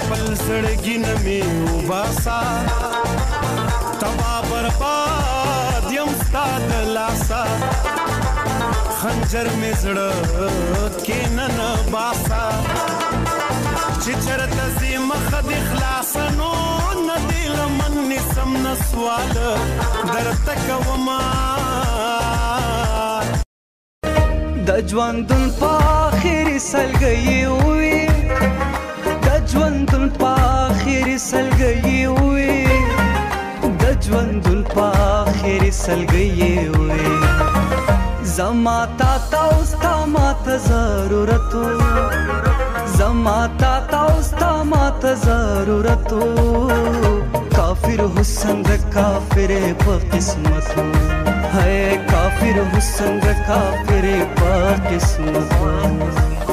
خپل زړګي نه مې وباسا تبا برباد یم ستا د لاسا خنجر مې زړه کې نه باسا چې چرته زی مخه د خلاصه نو نه دی لمن نسم نه سوال درته کوما د ژوندون په آخري سلګۍ وي د ژوندون په آخري سلګۍ وي د ژوندون په آخري سلګۍ وي زما تا اوس تا ماته ضرورت زما تا اوس تا ماته ضرورت کافر حسن د کافر په قسمت ہے کافر حسن د کافر په قسمت